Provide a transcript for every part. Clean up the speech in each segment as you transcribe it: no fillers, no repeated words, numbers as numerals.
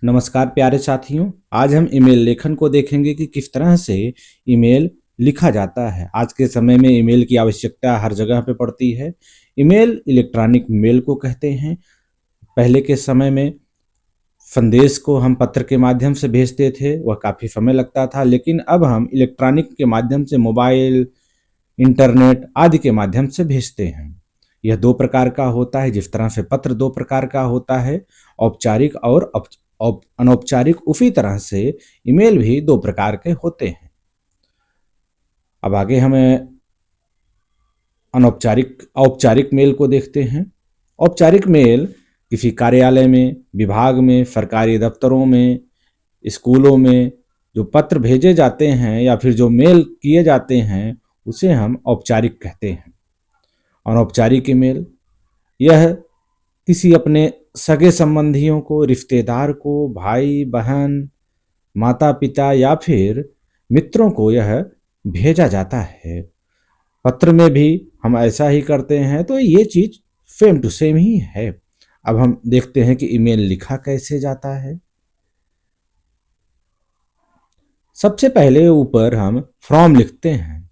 नमस्कार प्यारे साथियों। आज हम ईमेल लेखन को देखेंगे कि किस तरह से ईमेल लिखा जाता है। आज के समय में ईमेल की आवश्यकता हर जगह पे पड़ती है। ईमेल इलेक्ट्रॉनिक मेल को कहते हैं। पहले के समय में संदेश को हम पत्र के माध्यम से भेजते थे, वह काफ़ी समय लगता था, लेकिन अब हम इलेक्ट्रॉनिक के माध्यम से मोबाइल, इंटरनेट आदि के माध्यम से भेजते हैं। यह दो प्रकार का होता है। जिस तरह से पत्र दो प्रकार का होता है, औपचारिक और अनौपचारिक, उसी तरह से ईमेल भी दो प्रकार के होते हैं। अब आगे हमें औपचारिक मेल को देखते हैं। औपचारिक मेल किसी कार्यालय में, विभाग में, सरकारी दफ्तरों में, स्कूलों में जो पत्र भेजे जाते हैं या फिर जो मेल किए जाते हैं, उसे हम औपचारिक कहते हैं। अनौपचारिक ईमेल, यह किसी अपने सगे संबंधियों को, रिश्तेदार को, भाई बहन, माता पिता या फिर मित्रों को यह भेजा जाता है। पत्र में भी हम ऐसा ही करते हैं, तो ये चीज सेम टू सेम ही है। अब हम देखते हैं कि ईमेल लिखा कैसे जाता है। सबसे पहले ऊपर हम फ्रॉम लिखते हैं।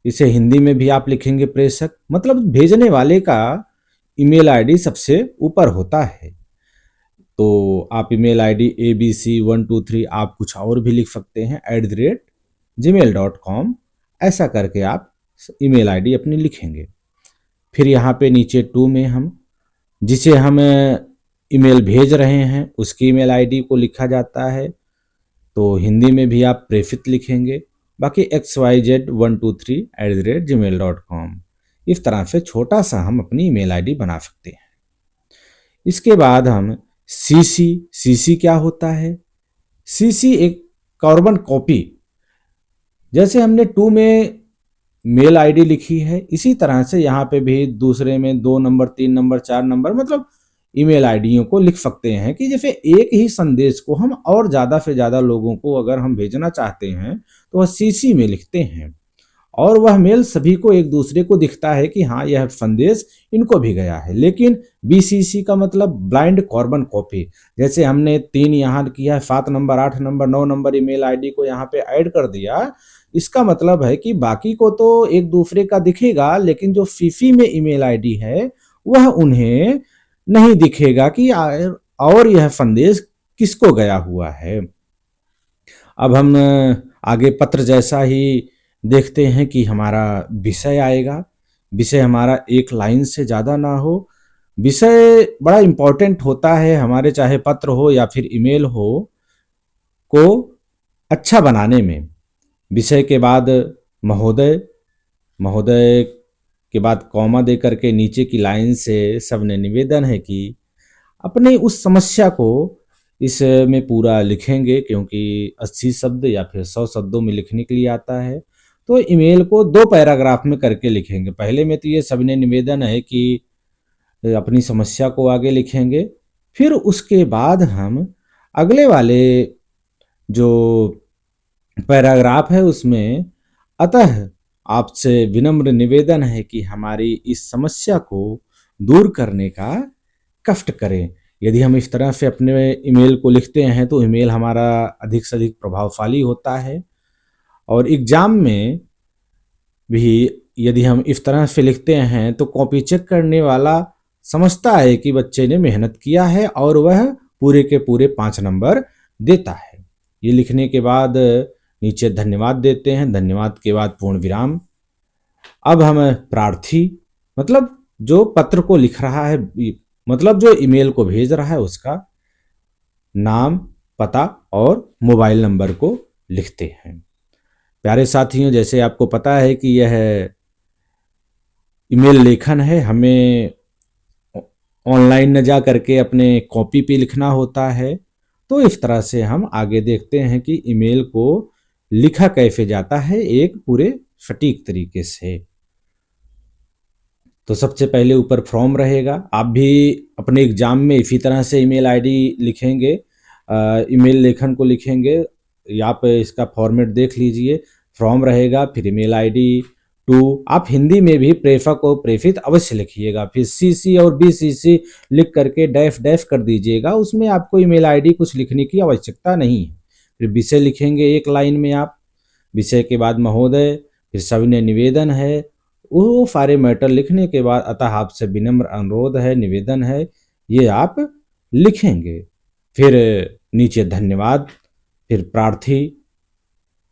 इसे हिंदी में भी आप लिखेंगे प्रेषक, मतलब भेजने वाले का ईमेल आईडी सबसे ऊपर होता है। तो आप ईमेल आईडी abc123, आप कुछ और भी लिख सकते हैं, @gmail.com, ऐसा करके आप ईमेल आईडी अपनी लिखेंगे। फिर यहाँ पे नीचे टू में हम जिसे हम ईमेल भेज रहे हैं उसकी ईमेल आईडी को लिखा जाता है। तो हिंदी में भी आप प्रेषित लिखेंगे। बाकी xyz123@gmail.com, इस तरह से छोटा सा हम अपनी ईमेल आईडी बना सकते हैं। इसके बाद हम सीसी क्या होता है? सीसी एक कार्बन कॉपी। जैसे हमने टू में मेल आईडी लिखी है, इसी तरह से यहाँ पे भी दूसरे में 2 नंबर, 3 नंबर, 4 नंबर, मतलब ईमेल आईडियों को लिख सकते हैं कि जैसे एक ही संदेश को हम और ज़्यादा से ज़्यादा लोगों को अगर हम भेजना चाहते हैं तो वह सीसी में लिखते हैं, और वह मेल सभी को एक दूसरे को दिखता है कि हाँ, यह संदेश इनको भी गया है। लेकिन बीसीसी का मतलब ब्लाइंड कार्बन कॉपी। जैसे हमने 3 यहाँ किया, 7 number, 8 number, 9 number email ID को यहाँ पे ऐड कर दिया, इसका मतलब है कि बाकी को तो एक दूसरे का दिखेगा, लेकिन जो सीसी में ईमेल आईडी है वह उन्हें नहीं दिखेगा कि और यह संदेश किसको गया हुआ है। अब हम आगे पत्र जैसा ही देखते हैं कि हमारा विषय आएगा। विषय हमारा एक लाइन से ज़्यादा ना हो। विषय बड़ा इम्पोर्टेंट होता है हमारे, चाहे पत्र हो या फिर ईमेल हो, को अच्छा बनाने में। विषय के बाद महोदय, महोदय के बाद कॉमा दे करके नीचे की लाइन से सबने निवेदन है कि अपने उस समस्या को इसमें पूरा लिखेंगे, क्योंकि 80 शब्द या फिर 100 शब्दों में लिखने के लिए आता है। तो ईमेल को 2 पैराग्राफ में करके लिखेंगे। पहले में तो ये सबने निवेदन है कि अपनी समस्या को आगे लिखेंगे। फिर उसके बाद हम अगले वाले जो पैराग्राफ है उसमें, अतः आपसे विनम्र निवेदन है कि हमारी इस समस्या को दूर करने का कष्ट करें। यदि हम इस तरह से अपने ईमेल को लिखते हैं तो ईमेल हमारा अधिक से अधिक प्रभावशाली होता है। और एग्जाम में भी यदि हम इस तरह से लिखते हैं तो कॉपी चेक करने वाला समझता है कि बच्चे ने मेहनत किया है और वह पूरे के पूरे 5 नंबर देता है। ये लिखने के बाद नीचे धन्यवाद देते हैं। धन्यवाद के बाद पूर्ण विराम। अब हम प्रार्थी, मतलब जो पत्र को लिख रहा है, मतलब जो ईमेल को भेज रहा है, उसका नाम, पता और मोबाइल नंबर को लिखते हैं। प्यारे साथियों, जैसे आपको पता है कि यह ईमेल लेखन है, हमें ऑनलाइन न जा करके अपने कॉपी पे लिखना होता है। तो इस तरह से हम आगे देखते हैं कि ईमेल को लिखा कैसे जाता है एक पूरे सटीक तरीके से। तो सबसे पहले ऊपर फ्रॉम रहेगा। आप भी अपने एग्जाम में इसी तरह से ईमेल आईडी लिखेंगे, ईमेल लेखन को लिखेंगे। आप इसका फॉर्मेट देख लीजिए। फ्रॉम रहेगा, फिर ईमेल आईडी, टू, आप हिंदी में भी प्रेफक और प्रेफित अवश्य लिखिएगा। फिर सीसी और बीसीसी लिख करके डैश डैश कर दीजिएगा, उसमें आपको ईमेल आईडी कुछ लिखने की आवश्यकता नहीं है। फिर विषय लिखेंगे एक लाइन में आप, विषय के बाद महोदय, फिर सविनय निवेदन है, वो सारे मैटर लिखने के बाद अतः आपसे विनम्र अनुरोध है, निवेदन है, ये आप लिखेंगे। फिर नीचे धन्यवाद, फिर प्रार्थी,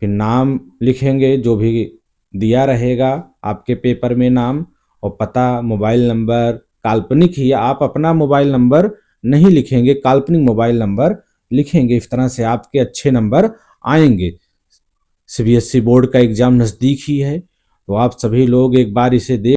फिर नाम लिखेंगे जो भी दिया रहेगा आपके पेपर में नाम, और पता, मोबाइल नंबर, काल्पनिक ही आप अपना मोबाइल नंबर नहीं लिखेंगे, काल्पनिक मोबाइल नंबर लिखेंगे। इस तरह से आपके अच्छे नंबर आएंगे। सीबीएसई बोर्ड का एग्जाम नज़दीक ही है, तो आप सभी लोग एक बार इसे देख